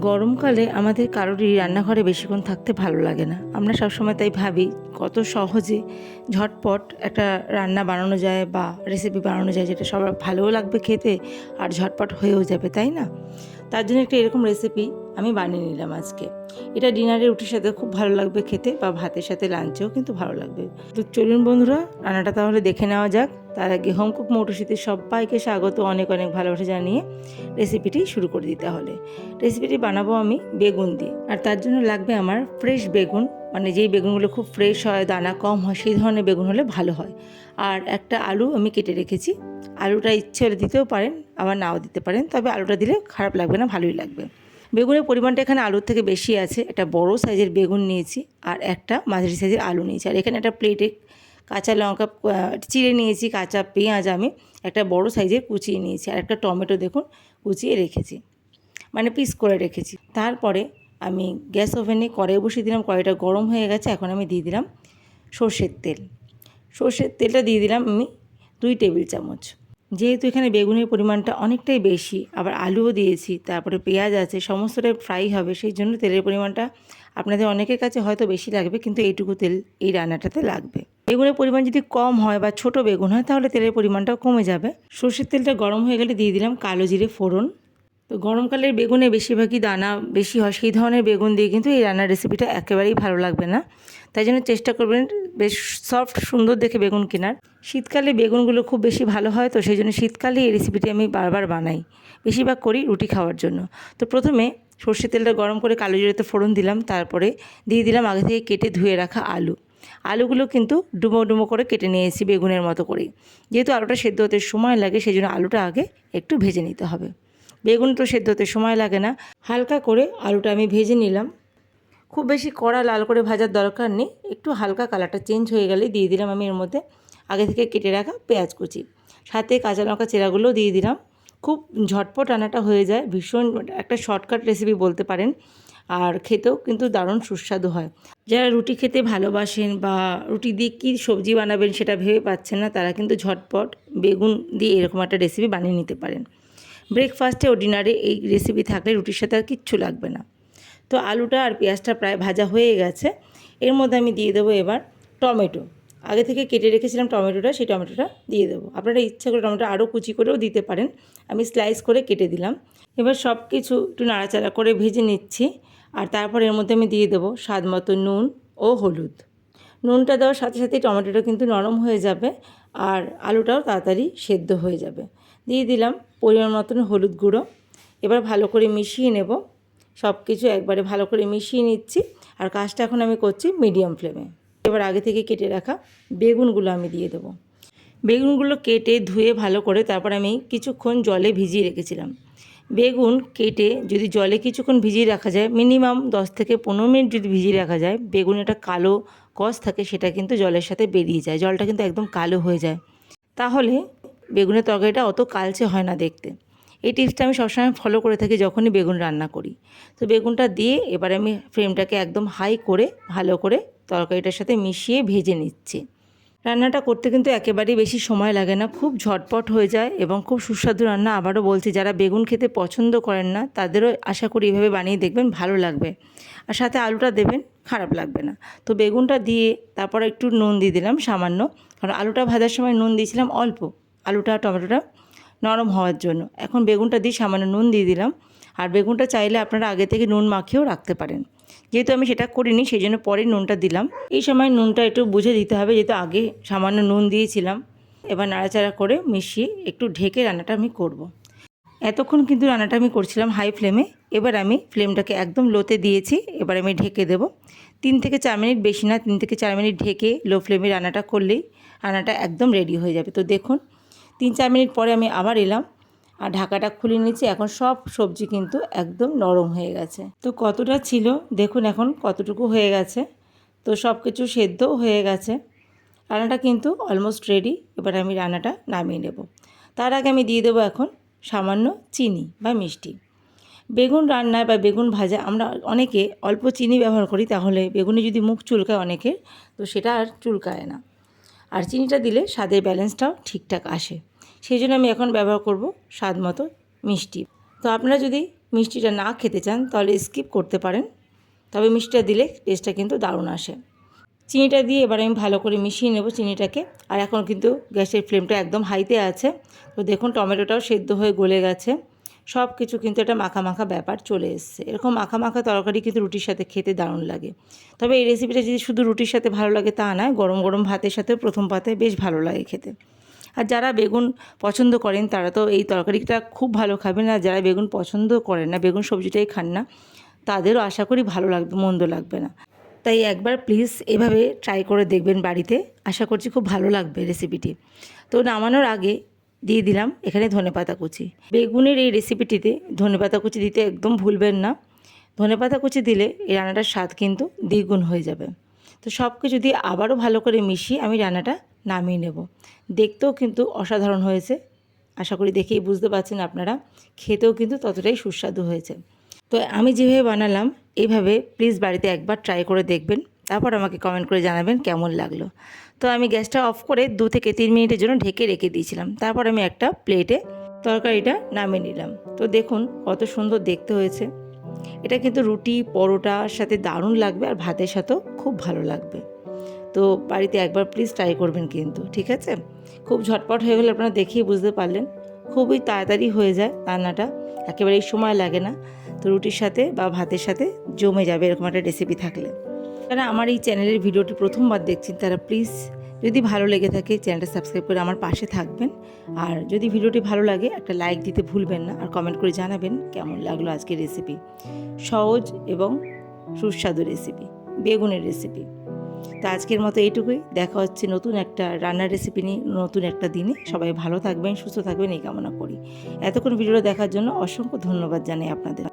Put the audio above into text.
গরমকালে আমাদের কারোরই রান্নাঘরে বেশিক্ষণ থাকতে ভালো লাগে না। আমরা সবসময় তাই ভাবি কত সহজে ঝটপট একটা রান্না বানানো যায় বা রেসিপি বানানো যায়, যেটা সবার ভালোও লাগবে খেতে আর ঝটপট হয়েও যাবে, তাই না? তার জন্য একটা এরকম রেসিপি আমি বানিয়ে নিলাম আজকে। এটা ডিনারে রুটির সাথে খুব ভালো লাগবে খেতে, বা ভাতের সাথে লাঞ্চেও কিন্তু ভালো লাগবে। তো চলুন বন্ধুরা, রান্নাটা তাহলে দেখে নেওয়া যাক। তার আগে হোমকুক মৌটুসিতে সবাইকে স্বাগত, অনেক অনেক ভালোবাসা জানিয়ে রেসিপিটি শুরু করে দিতে হলে। রেসিপিটি বানাবো আমি বেগুন দিয়ে, আর তার জন্য লাগবে আমার ফ্রেশ বেগুন, মানে যেই বেগুনগুলো খুব ফ্রেশ হয়, দানা কম হয়, সেই ধরনের বেগুন হলে ভালো হয়। আর একটা আলু আমি কেটে রেখেছি। আলুটা ইচ্ছে হলে দিতেও পারেন, আবার নাও দিতে পারেন, তবে আলুটা দিলে খারাপ লাগবে না, ভালোই লাগবে। বেগুনের পরিমাণটা এখানে আলুর থেকে বেশি আছে। একটা বড় সাইজের বেগুন নিয়েছি আর একটা মাঝারি সাইজের আলু নিয়েছি। আর এখানে একটা প্লেটে কাঁচা লঙ্কা চিড়ে নিয়েছি, কাঁচা পেঁয়াজ আমি একটা বড় সাইজের কুচিয়ে নিয়েছি, আর একটা টমেটো দেখুন কুচিয়ে রেখেছি, মানে পিস করে রেখেছি। তারপরে আমি গ্যাস ওভেনে কড়াই বসিয়ে দিলাম। কড়াইটা গরম হয়ে গেছে। এখন আমি দিয়ে দিলাম সর্ষের তেল। সর্ষের তেলটা দিয়ে দিলাম আমি 2 টেবিল চামচ। যেহেতু এখানে বেগুনের পরিমাণটা অনেকটাই বেশি, আবার আলুও দিয়েছি, তারপরে পেঁয়াজ আছে, সমস্তটাই ফ্রাই হবে, সেই জন্য তেলের পরিমাণটা আপনাদের অনেকের কাছে হয়তো বেশি লাগবে, কিন্তু এইটুকু তেল এই রান্নাটাতে লাগবে। বেগুনের পরিমাণ যদি কম হয় বা ছোট বেগুন হয়, তাহলে তেলের পরিমাণটাও কমে যাবে। সর্ষের তেলটা গরম হয়ে গেলে দিয়ে দিলাম কালো জিরে ফোড়ন। তো গরমকালের বেগুনে বেশিরভাগই দানা বেশি হয়, সেই ধরনের বেগুন দিয়ে কিন্তু এই রান্নার রেসিপিটা একেবারেই ভালো লাগবে না। তাই জন্য চেষ্টা করবেন বেশ সফট সুন্দর দেখে বেগুন কেনার। শীতকালে বেগুনগুলো খুব বেশি ভালো হয়, তো সেই জন্য শীতকালে এই রেসিপিটি আমি বারবার বানাই, বেশিরভাগ করি রুটি খাওয়ার জন্য। তো প্রথমে সর্ষের তেলটা গরম করে কালো জিরেতে ফোড়ন দিলাম, তারপরে দিয়ে দিলাম আগে থেকে কেটে ধুয়ে রাখা আলু। আলুগুলো কিন্তু ডুমো ডুমো করে কেটে নিয়েছি বেগুনের মতো করেই। যেহেতু আলুটা সেদ্ধ হতে সময় লাগে, সেই জন্য আলুটা আগে একটু ভেজে নিতে হবে। বেগুন তো সেদ্ধ হতে সময় লাগে না, হালকা করে আলুটা আমি ভেজে নিলাম। খুব বেশি কড়া লাল করে ভাজার দরকার নেই, একটু হালকা কালারটা চেঞ্জ হয়ে গেলে দিয়ে দিলাম আমি এর মধ্যে আগে থেকে কেটে রাখা পেঁয়াজ কুচি, সাথে কাঁচা লঙ্কা চেরাগুলোও দিয়ে দিলাম। খুব ঝটপট রান্নাটা হয়ে যায়, ভীষণ একটা শর্টকাট রেসিপি বলতে পারেন, আর খেতেও কিন্তু দারুণ সুস্বাদু হয়। যারা রুটি খেতে ভালোবাসেন বা রুটি দিয়ে কী সবজি বানাবেন সেটা ভেবে পাচ্ছেন না, তারা কিন্তু ঝটপট বেগুন দিয়ে এরকম একটা রেসিপি বানিয়ে নিতে পারেন। ব্রেকফাস্টে ও ডিনারে এই রেসিপি থাকলে রুটির সাথে আর কিচ্ছু লাগবে না। তো আলুটা আর পেঁয়াজটা প্রায় ভাজা হয়ে গেছে। এর মধ্যে আমি দিয়ে দেবো এবার টমেটো। আগে থেকে কেটে রেখেছিলাম টমেটোটা, সেই টমেটোটা দিয়ে দেবো। আপনারা ইচ্ছা করে টমেটো আরও কুচি করেও দিতে পারেন, আমি স্লাইস করে কেটে দিলাম। এবার সব কিছু একটু নাড়াচাড়া করে ভেজে নিচ্ছি, আর তারপর এর মধ্যে আমি দিয়ে দেবো স্বাদ মতো নুন ও হলুদ। নুনটা দেওয়ার সাথে সাথে টমেটোটা কিন্তু নরম হয়ে যাবে, আর আলুটাও তাড়াতাড়ি সেদ্ধ হয়ে যাবে। দিয়ে দিলাম পরিমাণ মতন হলুদ গুঁড়ো। এবার ভালো করে মিশিয়ে নেব, সব কিছু একবারে ভালো করে মিশিয়ে নিচ্ছি। আর কাজটা এখন আমি করছি মিডিয়াম ফ্লেমে। এবার আগে থেকে কেটে রাখা বেগুনগুলো আমি দিয়ে দেবো। বেগুনগুলো কেটে ধুয়ে ভালো করে তারপর আমি কিছুক্ষণ জলে ভিজিয়ে রেখেছিলাম। বেগুন কেটে যদি জলে কিছুক্ষণ ভিজিয়ে রাখা যায়, মিনিমাম 10 থেকে 15 মিনিট যদি ভিজিয়ে রাখা যায়, বেগুন একটা কালো কষ থাকে, সেটা কিন্তু জলের সাথে বেরিয়ে যায়, জলটা কিন্তু একদম কালো হয়ে যায়। তাহলে বেগুনের তরকারিটা অত কালচে হয় না দেখতে। এই টিপসটা আমি সবসময় ফলো করে থাকি যখনই বেগুন রান্না করি। তো বেগুনটা দিয়ে এবার আমি ফ্লেমটাকে একদম হাই করে ভালো করে তরকারিটার সাথে মিশিয়ে ভেজে নিচ্ছি। রান্নাটা করতে কিন্তু একেবারেই বেশি সময় লাগে না, খুব ঝটপট হয়ে যায় এবং খুব সুস্বাদু রান্না। আবারও বলছি, যারা বেগুন খেতে পছন্দ করেন না তাদেরও আশা করি এভাবে বানিয়ে দেখবেন, ভালো লাগবে। আর সাথে আলুটা দেবেন, খারাপ লাগবে না। তো বেগুনটা দিয়ে তারপর একটু নুন দিয়ে দিলাম সামান্য, কারণ আলুটা ভাজার সময় নুন দিয়েছিলাম অল্প, আলুটা টমেটোটা নরম হওয়ার জন্য। এখন বেগুনটা দিয়ে সামান্য নুন দিয়ে দিলাম। আর বেগুনটা চাইলে আপনারা আগে থেকে নুন মাখিয়েও রাখতে পারেন, যেহেতু আমি সেটা করিনি সেই জন্য পরে নুনটা দিলাম। এই সময় নুনটা একটু বুঝে দিতে হবে, যেহেতু আগে সামান্য নুন দিয়েছিলাম। এবার নাড়াচাড়া করে মিশিয়ে একটু ঢেকে রান্নাটা আমি করব। এতক্ষণ কিন্তু রান্নাটা আমি করছিলাম হাই ফ্লেমে, এবার আমি ফ্লেমটাকে একদম লোতে দিয়েছি। এবার আমি ঢেকে দেব 3 থেকে 4 মিনিট, বেশি না, 3 থেকে 4 মিনিট ঢেকে লো ফ্লেমে রান্নাটা করলেই রান্নাটা একদম রেডি হয়ে যাবে। তো দেখুন 3-4 মিনিট পরে আমি আবার এলাম আর ঢাকাটা খুলে নিচ্ছি। এখন সব সবজি কিন্তু একদম নরম হয়ে গেছে। তো কতটা ছিল দেখুন, এখন কতটুকু হয়ে গেছে। তো সব কিছু সেদ্ধও হয়ে গেছে, রান্নাটা কিন্তু অলমোস্ট রেডি। এবার আমি রান্নাটা নামিয়ে নেব। তার আগে আমি দিয়ে দেবো এখন সামান্য চিনি বা মিষ্টি। বেগুন রান্নায় বা বেগুন ভাজা আমরা অনেকে অল্প চিনি ব্যবহার করি, তাহলে বেগুনে যদি মুখ চুলকায় অনেকের, তো সেটা আর চুলকায় না। আর চিনিটা দিলে স্বাদের ব্যালেন্সটাও ঠিকঠাক আসে, সেই জন্য আমি এখন ব্যবহার করব স্বাদ মতো মিষ্টি। তো আপনারা যদি মিষ্টিটা না খেতে চান তাহলে স্কিপ করতে পারেন, তবে মিষ্টিটা দিলে টেস্টটা কিন্তু দারুণ আসে। চিনিটা দিয়ে এবার আমি ভালো করে মিশিয়ে নেব চিনিটাকে। আর এখন কিন্তু গ্যাসের ফ্লেমটা একদম হাইতে আছে। তো দেখুন টমেটোটাও সেদ্ধ হয়ে গলে গেছে, সব কিছু কিন্তু একটা মাখা মাখা ব্যাপার চলে এসছে। এরকম মাখা মাখা তরকারি কিন্তু রুটির সাথে খেতে দারুণ লাগে। তবে এই রেসিপিটা যদি শুধু রুটির সাথে ভালো লাগে তা নয়, গরম গরম ভাতের সাথে প্রথম পাতে বেশ ভালো লাগে খেতে। আর যারা বেগুন পছন্দ করেন তারা তো এই তরকারিটা খুব ভালো খাবেন, আর যারা বেগুন পছন্দ করেন না, বেগুন সবজিটাই খান না, তাদেরও আশা করি ভালো লাগবে, মন্দ লাগবে না। তাই একবার প্লিজ এভাবে ট্রাই করে দেখবেন বাড়িতে, আশা করছি খুব ভালো লাগবে রেসিপিটি। তো নামানোর আগে দিয়ে দিলাম এখানে ধনেপাতা কুচি। বেগুনের এই রেসিপিটিতে ধনেপাতা কুচি দিতে একদম ভুলবেন না। ধনেপাতা কুচি দিলে এই রান্নাটার স্বাদ কিন্তু দ্বিগুণ হয়ে যাবে। তো সব কিছু দিয়ে আবারও ভালো করে মিশিয়ে আমি রান্নাটা নামিয়ে নেব। দেখতেও কিন্তু অসাধারণ হয়েছে, আশা করি দেখেই বুঝতে পারছেন আপনারা, খেতেও কিন্তু ততটাই সুস্বাদু হয়েছে। তো আমি যেভাবে বানালাম এইভাবে প্লিজ বাড়িতে একবার ট্রাই করে দেখবেন, তারপর আমাকে কমেন্ট করে জানাবেন কেমন লাগলো। তো আমি গ্যাসটা অফ করে 2 থেকে 3 মিনিটের জন্য ঢেকে রেখে দিয়েছিলাম। তারপর আমি একটা প্লেটে তরকারিটা নামিয়ে নিলাম। তো দেখুন কত সুন্দর দেখতে হয়েছে। এটা কিন্তু রুটি পরোটার সাথে দারুণ লাগবে, আর ভাতের সাথেও খুব ভালো লাগবে। তো বাড়িতে একবার প্লিজ ট্রাই করবেন কিন্তু, ঠিক আছে? খুব ঝটপট হয়ে গেলে আপনারা দেখেই বুঝতে পারলেন, খুবই তাড়াতাড়ি হয়ে যায় রান্নাটা, একেবারেই সময় লাগে না। তো রুটির সাথে বা ভাতের সাথে জমে যাবে এরকম একটা রেসিপি থাকলে। যারা আমার এই চ্যানেলের ভিডিওটি প্রথমবার দেখছেন তারা প্লিজ যদি ভালো লেগে থাকে চ্যানেলটা সাবস্ক্রাইব করে আমার পাশে থাকবেন। আর যদি ভিডিওটি ভালো লাগে একটা লাইক দিতে ভুলবেন না, আর কমেন্ট করে জানাবেন কেমন লাগলো আজকের রেসিপি। সহজ এবং সুস্বাদু রেসিপি, বেগুনের রেসিপি। তো আজকের মতো এইটুকুই, দেখা হচ্ছে নতুন একটা রান্নার রেসিপি নিয়ে নতুন একটা দিনে। সবাই ভালো থাকবেন, সুস্থ থাকবেন এই কামনা করি। এতক্ষণ ভিডিওটা দেখার জন্য অসংখ্য ধন্যবাদ জানাই আপনাদের।